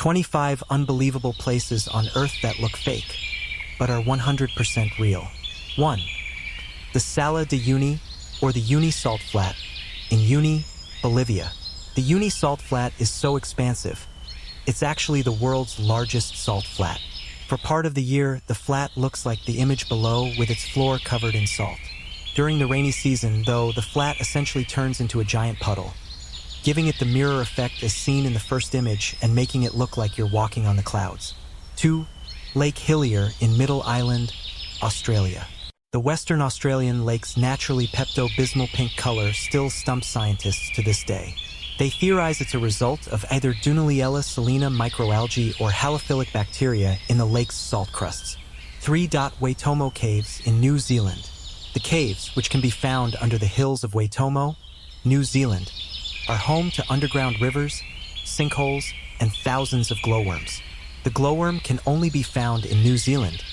25 unbelievable places on Earth that look fake, but are 100% real. 1. The Sala de Uyuni, or the Uyuni Salt Flat, in Uyuni, Bolivia. The Uyuni Salt Flat is so expansive. It's actually the world's largest salt flat. For part of the year, the flat looks like the image below with its floor covered in salt. During the rainy season, though, the flat essentially turns into a giant puddle, giving it the mirror effect as seen in the first image and making it look like you're walking on the clouds. 2. Lake Hillier in Middle Island, Australia. The Western Australian lake's naturally Pepto-Bismol pink color still stumps scientists to this day. They theorize it's a result of either Dunaliella salina microalgae or halophilic bacteria in the lake's salt crusts. 3. Waitomo Caves in New Zealand. The caves, which can be found under the hills of Waitomo, New Zealand, are home to underground rivers, sinkholes, and thousands of glowworms. The glowworm can only be found in New Zealand,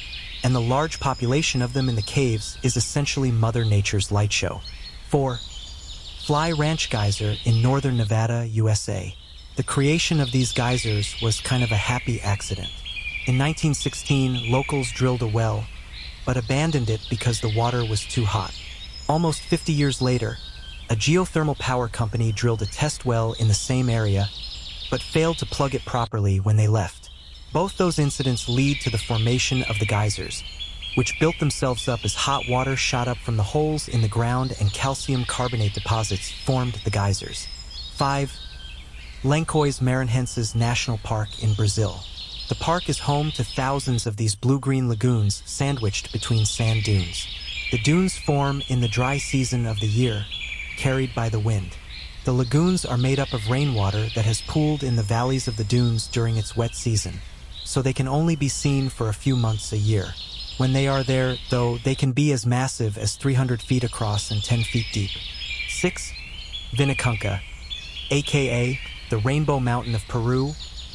and the large population of them in the caves is essentially Mother Nature's light show. 4. Fly Ranch Geyser in northern Nevada, USA. The creation of these geysers was kind of a happy accident. In 1916, locals drilled a well, but abandoned it because the water was too hot. Almost 50 years later, a geothermal power company drilled a test well in the same area, but failed to plug it properly when they left. Both those incidents lead to the formation of the geysers, which built themselves up as hot water shot up from the holes in the ground and calcium carbonate deposits formed the geysers. 5. Lençóis Maranhenses National Park in Brazil. The park is home to thousands of these blue-green lagoons sandwiched between sand dunes. The dunes form in the dry season of the year, carried by the wind. The lagoons are made up of rainwater that has pooled in the valleys of the dunes during its wet season, so they can only be seen for a few months a year. When they are there, though, they can be as massive as 300 feet across and 10 feet deep. 6. Vinicunca, aka the Rainbow Mountain of Peru,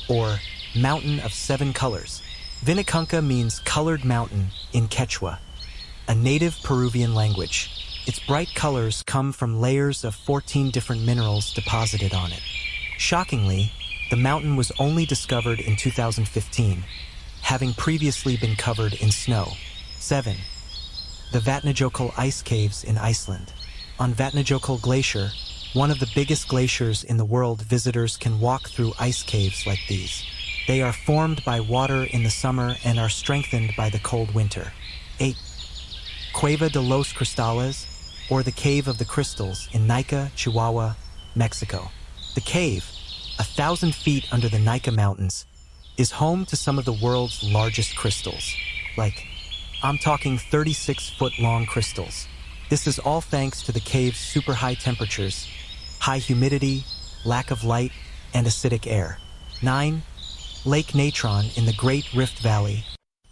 or Mountain of Seven Colors. Vinicunca means colored mountain in Quechua, a native Peruvian language. Its bright colors come from layers of 14 different minerals deposited on it. Shockingly, the mountain was only discovered in 2015, having previously been covered in snow. 7. The Vatnajökull Ice Caves in Iceland. On Vatnajökull Glacier, one of the biggest glaciers in the world, visitors can walk through ice caves like these. They are formed by water in the summer and are strengthened by the cold winter. 8. Cueva de los Cristales, or the Cave of the Crystals in Nica, Chihuahua, Mexico. The cave, 1,000 feet under the Nica Mountains, is home to some of the world's largest crystals. I'm talking 36-foot-long crystals. This is all thanks to the cave's super high temperatures, high humidity, lack of light, and acidic air. 9. Lake Natron in the Great Rift Valley,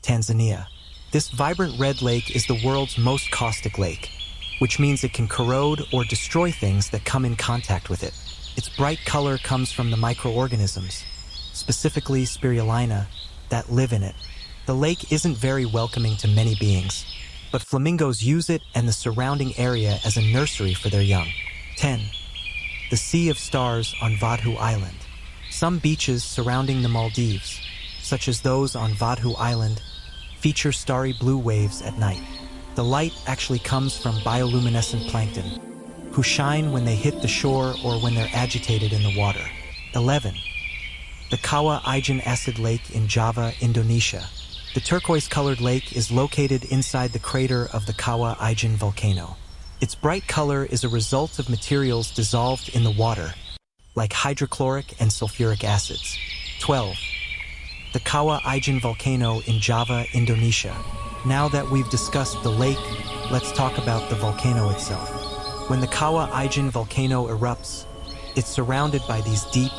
Tanzania. This vibrant red lake is the world's most caustic lake, which means it can corrode or destroy things that come in contact with it. Its bright color comes from the microorganisms, specifically spirulina, that live in it. The lake isn't very welcoming to many beings, but flamingos use it and the surrounding area as a nursery for their young. 10. The Sea of Stars on Vadhu Island. Some beaches surrounding the Maldives, such as those on Vadhu Island, feature starry blue waves at night. The light actually comes from bioluminescent plankton, who shine when they hit the shore or when they're agitated in the water. 11. The Kawah Ijen Acid Lake in Java, Indonesia. The turquoise-colored lake is located inside the crater of the Kawah Ijen volcano. Its bright color is a result of materials dissolved in the water, like hydrochloric and sulfuric acids. 12. The Kawah Ijen volcano in Java, Indonesia. Now that we've discussed the lake, let's talk about the volcano itself. When the Kawah Ijen volcano erupts, it's surrounded by these deep,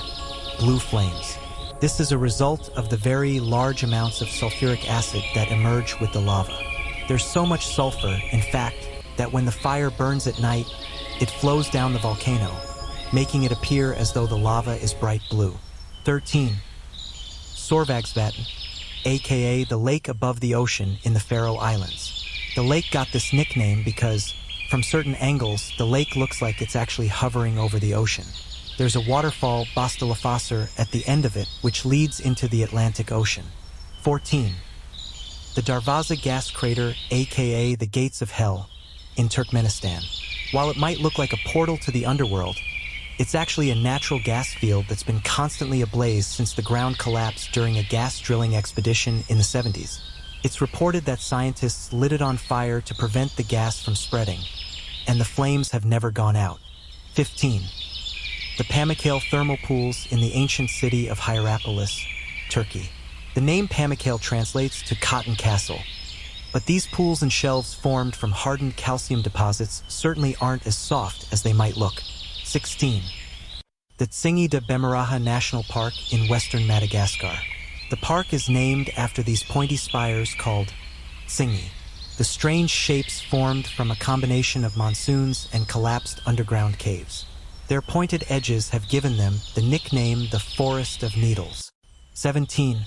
blue flames. This is a result of the very large amounts of sulfuric acid that emerge with the lava. There's so much sulfur, in fact, that when the fire burns at night, it flows down the volcano, making it appear as though the lava is bright blue. 13. Sorvagsvatn, aka the lake above the ocean in the Faroe Islands. The lake got this nickname because, from certain angles, the lake looks like it's actually hovering over the ocean. There's a waterfall, Bostelafasser, at the end of it, which leads into the Atlantic Ocean. 14. The Darvaza gas crater, aka the Gates of Hell, in Turkmenistan. While it might look like a portal to the underworld, it's actually a natural gas field that's been constantly ablaze since the ground collapsed during a gas drilling expedition in the 70s. It's reported that scientists lit it on fire to prevent the gas from spreading, and the flames have never gone out. 15. The Pamukkale thermal pools in the ancient city of Hierapolis, Turkey. The name Pamukkale translates to Cotton Castle, but these pools and shelves formed from hardened calcium deposits certainly aren't as soft as they might look. 16. The Tsingy de Bemaraha National Park in western Madagascar. The park is named after these pointy spires called tsingy, the strange shapes formed from a combination of monsoons and collapsed underground caves. Their pointed edges have given them the nickname the Forest of Needles. 17.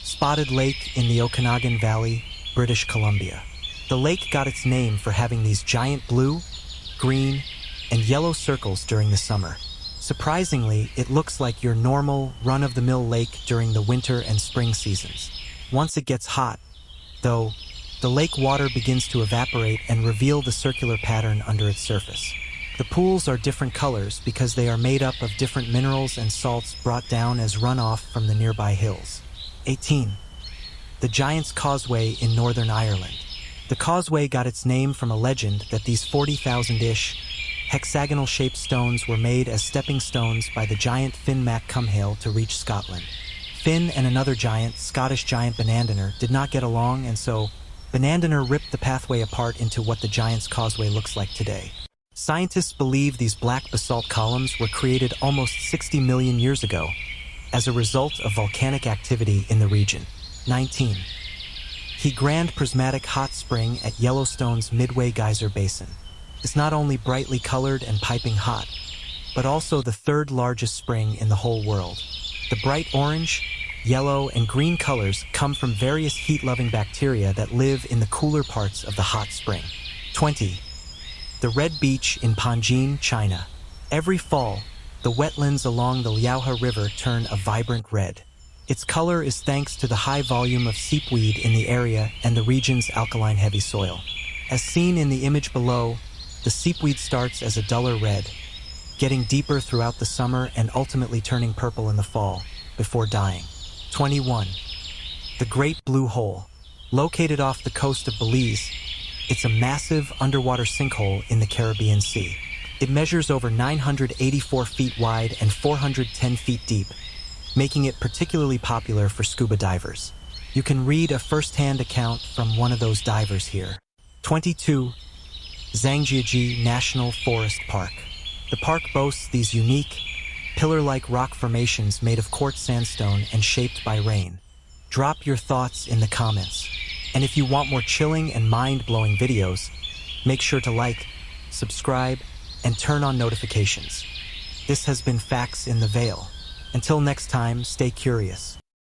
Spotted Lake in the Okanagan Valley, British Columbia. The lake got its name for having these giant blue, green, and yellow circles during the summer. Surprisingly, it looks like your normal, run-of-the-mill lake during the winter and spring seasons. Once it gets hot, though, the lake water begins to evaporate and reveal the circular pattern under its surface. The pools are different colors because they are made up of different minerals and salts brought down as runoff from the nearby hills. 18. The Giant's Causeway in Northern Ireland. The causeway got its name from a legend that these 40,000-ish hexagonal-shaped stones were made as stepping stones by the giant Finn Mac Cumhaill to reach Scotland. Finn and another giant, Scottish giant Bonandaner, did not get along, and so Bonandaner ripped the pathway apart into what the Giant's Causeway looks like today. Scientists believe these black basalt columns were created almost 60 million years ago as a result of volcanic activity in the region. 19. He Grand Prismatic Hot Spring at Yellowstone's Midway Geyser Basin is not only brightly colored and piping hot, but also the third largest spring in the whole world. The bright orange, yellow, and green colors come from various heat-loving bacteria that live in the cooler parts of the hot spring. 20. The Red Beach in Panjin, China. Every fall, the wetlands along the Liaohe River turn a vibrant red. Its color is thanks to the high volume of seepweed in the area and the region's alkaline-heavy soil. As seen in the image below, the seepweed starts as a duller red, getting deeper throughout the summer and ultimately turning purple in the fall, before dying. 21. The Great Blue Hole. Located off the coast of Belize, it's a massive underwater sinkhole in the Caribbean Sea. It measures over 984 feet wide and 410 feet deep, making it particularly popular for scuba divers. You can read a first-hand account from one of those divers here. 22. Zhangjiajie National Forest Park. The park boasts these unique, pillar-like rock formations made of quartz sandstone and shaped by rain. Drop your thoughts in the comments. And if you want more chilling and mind-blowing videos, make sure to like, subscribe, and turn on notifications. This has been Facts in the Veil. Until next time, stay curious.